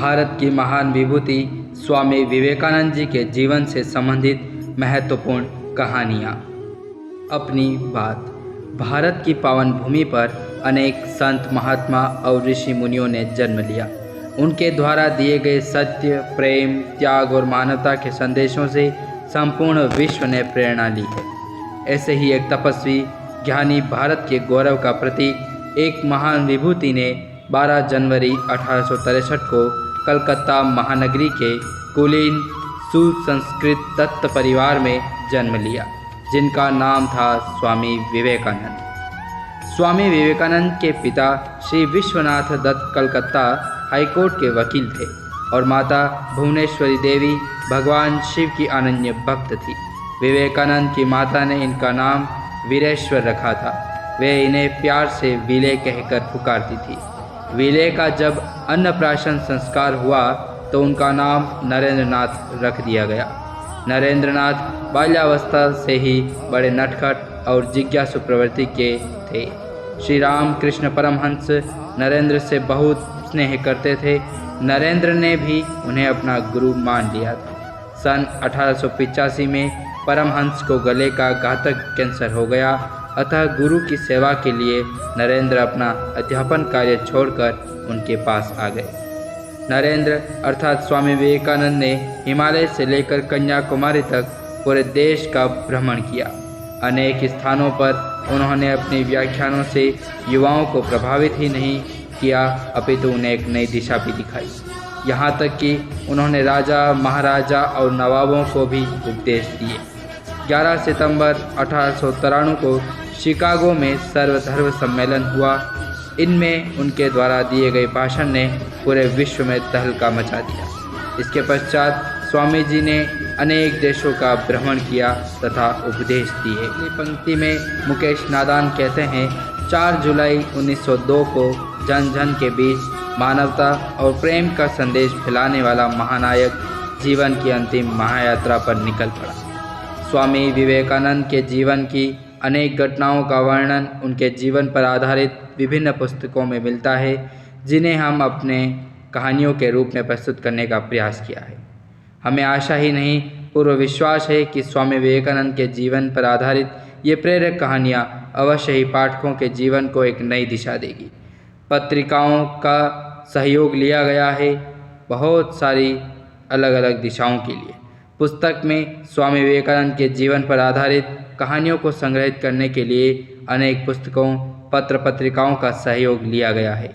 भारत की महान विभूति स्वामी विवेकानंद जी के जीवन से संबंधित महत्वपूर्ण कहानियाँ। अपनी बात। भारत की पावन भूमि पर अनेक संत, महात्मा और ऋषि मुनियों ने जन्म लिया। उनके द्वारा दिए गए सत्य, प्रेम, त्याग और मानवता के संदेशों से संपूर्ण विश्व ने प्रेरणा ली है। ऐसे ही एक तपस्वी, ज्ञानी, भारत के गौरव का प्रतीक, एक महान विभूति ने 12 जनवरी 1863 को कलकत्ता महानगरी के कुलीन सुसंस्कृत दत्त परिवार में जन्म लिया, जिनका नाम था स्वामी विवेकानंद। स्वामी विवेकानंद के पिता श्री विश्वनाथ दत्त कलकत्ता हाईकोर्ट के वकील थे और माता भुवनेश्वरी देवी भगवान शिव की अनन्य भक्त थी। विवेकानंद की माता ने इनका नाम वीरेश्वर रखा था। वे इन्हें प्यार से विले कहकर पुकारती थी। विले का जब अन्नप्राशन संस्कार हुआ तो उनका नाम नरेंद्रनाथ रख दिया गया। नरेंद्रनाथ बाल्यावस्था से ही बड़े नटखट और जिज्ञासु प्रवृत्ति के थे। श्री राम कृष्ण परमहंस नरेंद्र से बहुत स्नेह करते थे। नरेंद्र ने भी उन्हें अपना गुरु मान लिया था। सन 1885 में परमहंस को गले का घातक कैंसर हो गया, अतः गुरु की सेवा के लिए नरेंद्र अपना अध्यापन कार्य छोड़कर उनके पास आ गए। नरेंद्र अर्थात स्वामी विवेकानंद ने हिमालय से लेकर कन्याकुमारी तक पूरे देश का भ्रमण किया। अनेक स्थानों पर उन्होंने अपने व्याख्यानों से युवाओं को प्रभावित ही नहीं किया, अपितु उन्हें एक नई दिशा भी दिखाई। यहाँ तक कि उन्होंने राजा, महाराजा और नवाबों को भी उपदेश दिए। 11 सितंबर 1893 को शिकागो में सर्वधर्म सम्मेलन हुआ। इनमें उनके द्वारा दिए गए भाषण ने पूरे विश्व में तहलका मचा दिया। इसके पश्चात स्वामी जी ने अनेक देशों का भ्रमण किया तथा उपदेश दिए। अगली पंक्ति में मुकेश नादान कहते हैं, 4 जुलाई 1902 को जन जन के बीच मानवता और प्रेम का संदेश फैलाने वाला महानायक जीवन की अंतिम महायात्रा पर निकल पड़ा। स्वामी विवेकानंद के जीवन की अनेक घटनाओं का वर्णन उनके जीवन पर आधारित विभिन्न पुस्तकों में मिलता है, जिन्हें हम अपने कहानियों के रूप में प्रस्तुत करने का प्रयास किया है। हमें आशा ही नहीं, पूर्ण विश्वास है कि स्वामी विवेकानंद के जीवन पर आधारित ये प्रेरक कहानियाँ अवश्य ही पाठकों के जीवन को एक नई दिशा देगी। पत्रिकाओं का सहयोग लिया गया है बहुत सारी अलग अलग दिशाओं के लिए। पुस्तक में स्वामी विवेकानंद के जीवन पर आधारित कहानियों को संग्रहित करने के लिए अनेक पुस्तकों, पत्र पत्रिकाओं का सहयोग लिया गया है।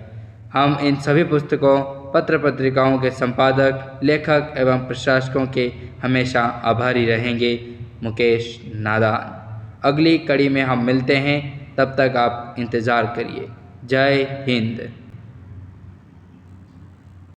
हम इन सभी पुस्तकों, पत्र पत्रिकाओं के संपादक, लेखक एवं प्रशासकों के हमेशा आभारी रहेंगे। मुकेश नादान। अगली कड़ी में हम मिलते हैं, तब तक आप इंतज़ार करिए। जय हिंद।